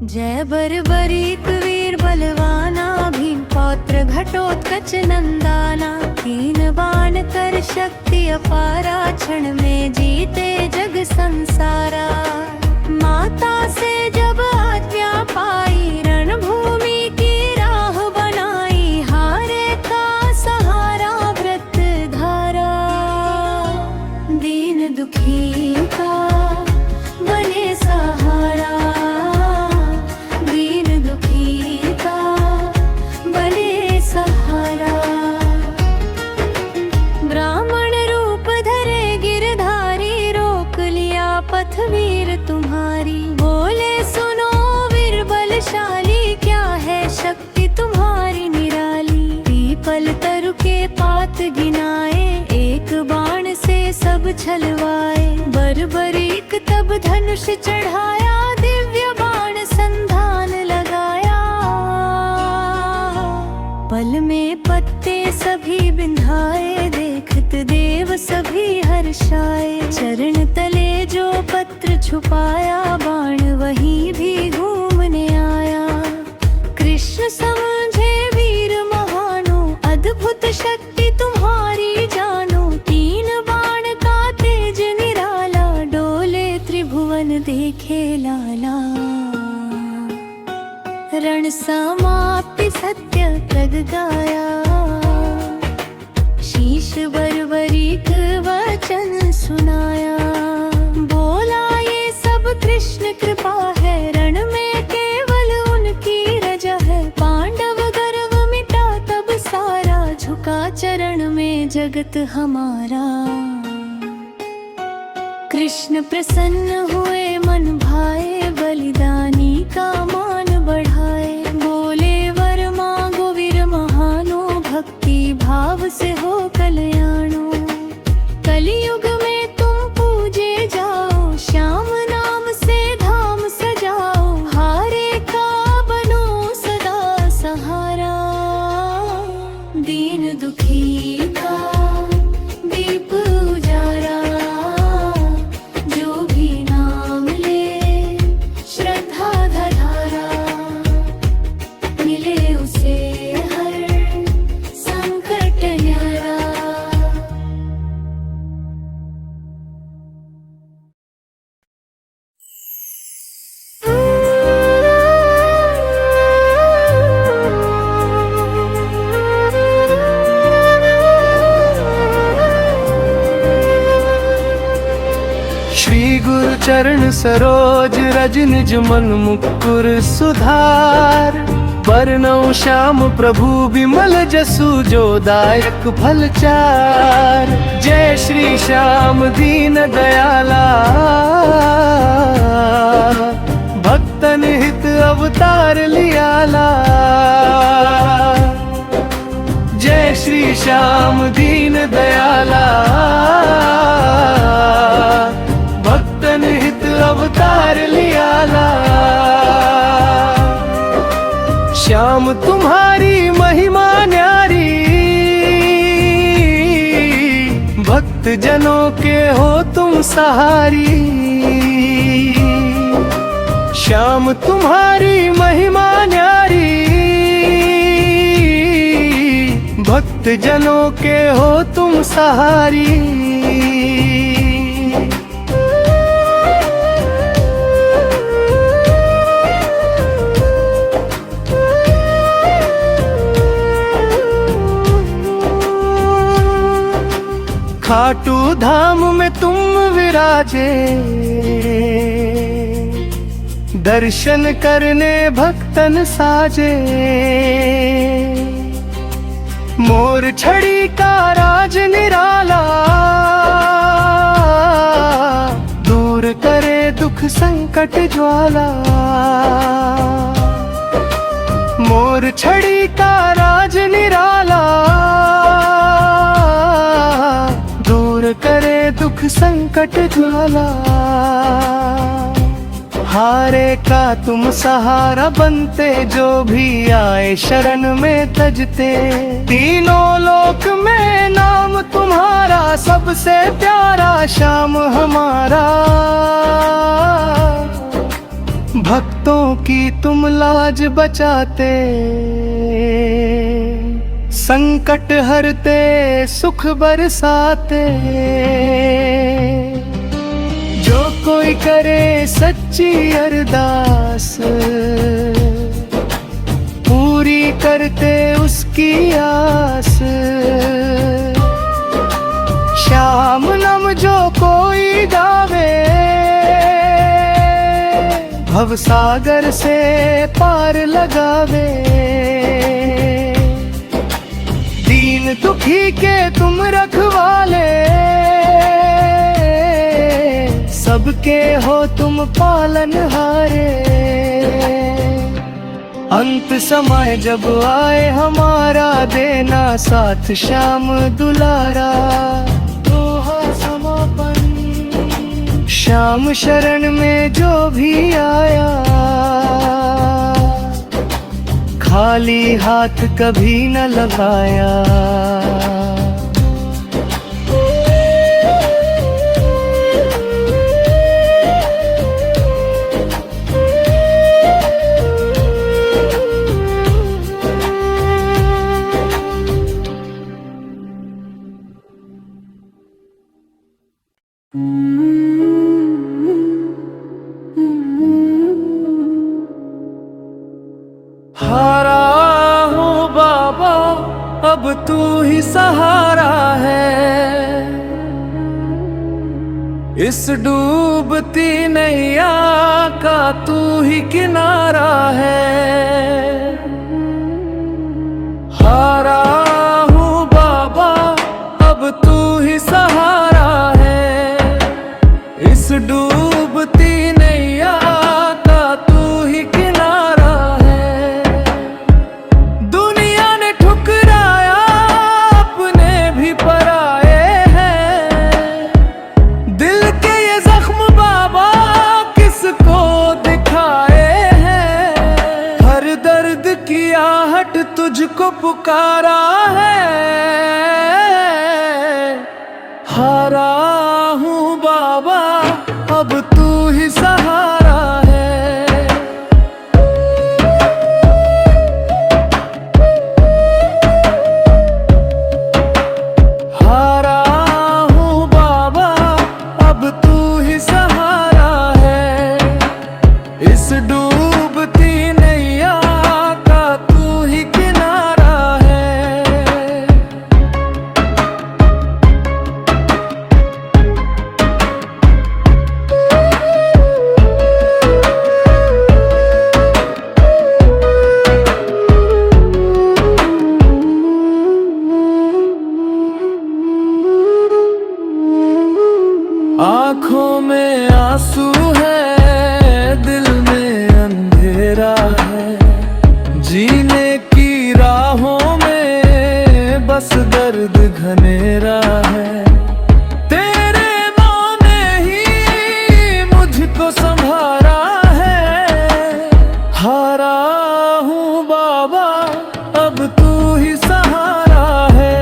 जय बर्बरीक वीर बलवाना, भीम पौत्र घटोत्कच नंदाना। तीन बाण कर शक्ति अपारा, क्षण में जीते जग संसारा। माता से जब आज्ञा पाई, रणभूमि की राह बनाई। हारे का सहारा व्रत धारा, दीन दुखी का बने सहारा। दीन दुखी का बने सहारा। ब्राह्मण रूप धरे गिरधारी, रोक लिया पथ वीर तुम्हारी। बोले सुनो वीर बलशाली, क्या है शक्ति तुम्हारी निराली। पीपल तरु के पात गिनाए, एक बाण से सब छलवाए। बर्बरीक तब धनुष चढ़ाया, दिव्य बाण संधान लगाया। पल में पत्ते सभी बिंधाए, देखत देव सभी हर्षाए। चरण तले जो पत्र छुपाया, बाण वहीं भी घूमने आया। कृष्ण समझे वीर महानो, अद्भुत शक्ति तुम्हारी जानो। तीन बाण का तेज निराला, डोले त्रिभुवन देखे लाला। रण समाप्ति सत्य प्रग गाया, शीश बर्बरीक वचन सुनाया। बोला ये सब कृष्ण कृपा है, रण में केवल उनकी रजा है। पांडव गर्व मिटा तब सारा, झुका चरण में जगत हमारा। कृष्ण प्रसन्न हुए मन भाए, बलिदानी का मान बढ़ाए। बोले वर मांगो वीर महानो, भक्ति भाव से हो कल्याणो। कलियुग में तुम पूजे जाओ, श्याम नाम से धाम सजाओ। हारे का बनो सदा सहारा, दीन दुखी का दीप उजारा। जो भी नाम ले श्रद्धा धारा, मिले उसे हर संकट न्यारा। श्री गुरु चरण सरोज रज, निज मन मुकुर सुधार। बरनउँ श्याम प्रभु बिमल जसु, जो दायक फल चार। जय श्री श्याम दीन दयाला, भक्तन हित अवतार लियाला। जय श्री श्याम दीन दयाला, भक्तन हित अवतार लियाला। श्याम तुम्हारी महिमा न्यारी, भक्त जनों के हो तुम सहारी। श्याम तुम्हारी महिमा न्यारी, भक्त जनों के हो तुम सहारी। खाटू धाम में तुम विराजे, दर्शन करने भक्तन साजे। मोर छड़ी का राज निराला, दूर करे दुख संकट ज्वाला। मोर छड़ी का राज निराला, दूर करे दुख संकट ज्वाला। हारे का तुम सहारा बनते, जो भी आए शरण में तजते। तीनों लोक में नाम तुम्हारा, सबसे प्यारा श्याम हमारा। भक्तों की तुम लाज बचाते, संकट हरते सुख बरसाते। जो कोई करे सच्ची अरदास, पूरी करते उसकी आस। श्याम नम जो कोई गावे, भव सागर से पार लगावे। दीन दुखी के तुम रखवाले, सबके हो तुम पालनहारे। अंत समय जब आए हमारा, देना साथ श्याम दुलारा। दोहा समापन। श्याम शरण में जो भी आया, खाली हाथ कभी न लगाया। हारा हूँ बाबा, अब तू ही सहारा है। इस डूबती नैया का तू ही किनारा है। हारा हूँ बाबा, अब तू ही सहारा है। इस डूबती नैया का तू ही किनारा है। दुनिया ने ठुकराया, अपने भी पराए हैं। दिल के ये जख्म बाबा किसको दिखाए हैं। हर दर्द की आहट तुझको पुकारा है। हारा हूँ बाबा, अब तू ही सहारा है। हारा हूँ बाबा, अब तू ही सहारा है। इस डूबती नैया का तू ही किनारा है। आँखों में आंसू है, दिल में अंधेरा है। जीने की राहों में बस दर्द घनेरा है। तेरे माँ ने ही मुझको संभारा है। हारा हूँ बाबा, अब तू ही सहारा है।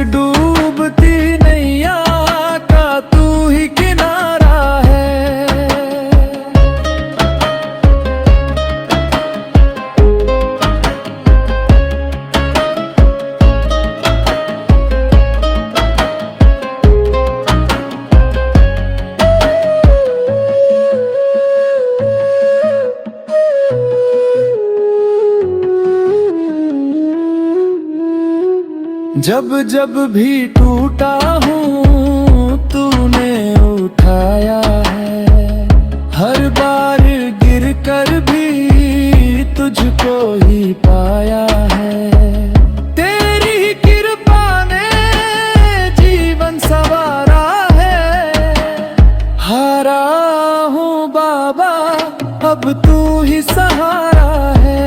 डूबती नैया का तू ही किनारा है। जब जब भी टूटा हूँ तूने उठाया है। हर बार गिर कर भी तुझको ही पाया है। तेरी कृपा ने जीवन संवारा है। हारा हूँ बाबा, अब तू ही सहारा है।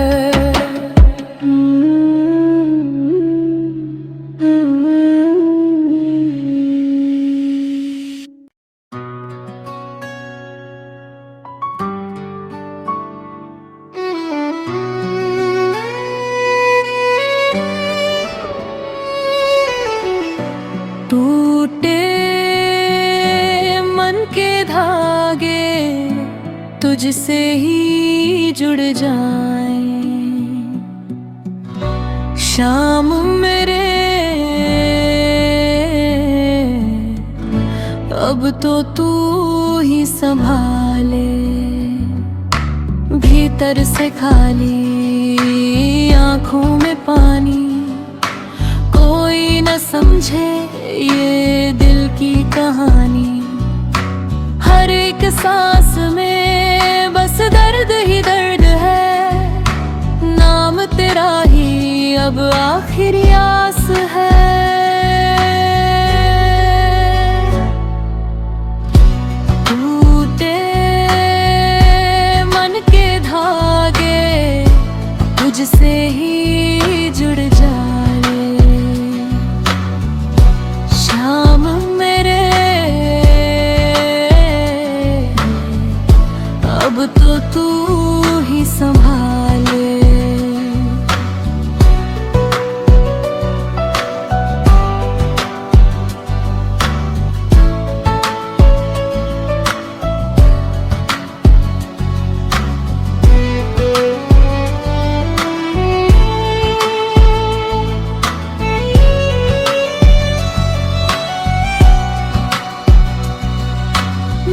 तुझसे ही जुड़ जाए। शाम मेरे अब तो तू ही संभाले, भीतर से खाली आंखों में पानी, कोई न समझे ये दिल की कहानी। हर एक सांस में बस दर्द ही दर्द है, नाम तेरा ही अब आखिरी आस है। टूटे मन के धागे तुझसे ही जुड़ जाए। शाम मेरे अब तो तू ही संभाले।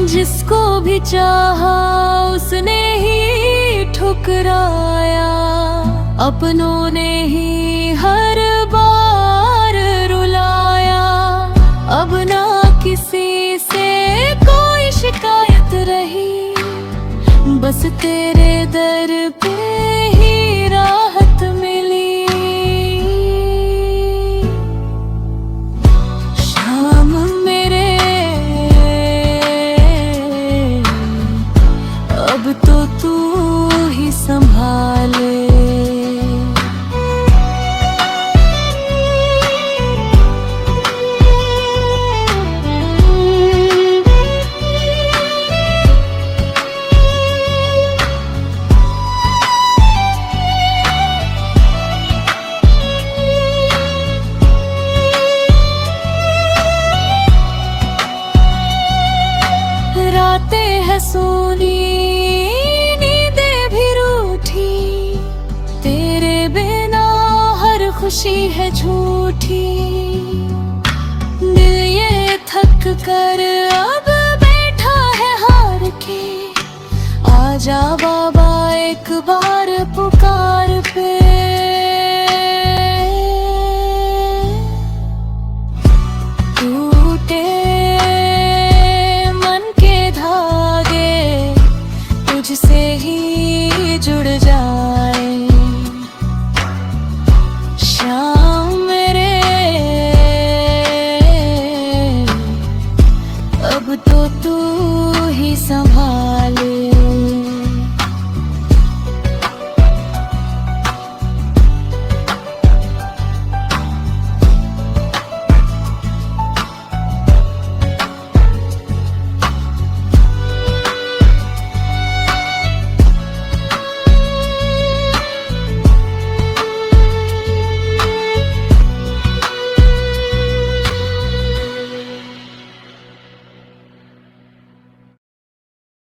जिसको भी चाहा उसने ही ठुकराया, अपनों ने ही हर बार रुलाया। अब ना किसी से कोई शिकायत रही, बस तेरे दर पे ही राहत मिली। शाम मेरे अब तो तू ही संभाले। रातें है सोनी, खुशी है झूठी। दिल ये थक कर अब बैठा है हार के, आजा बाबा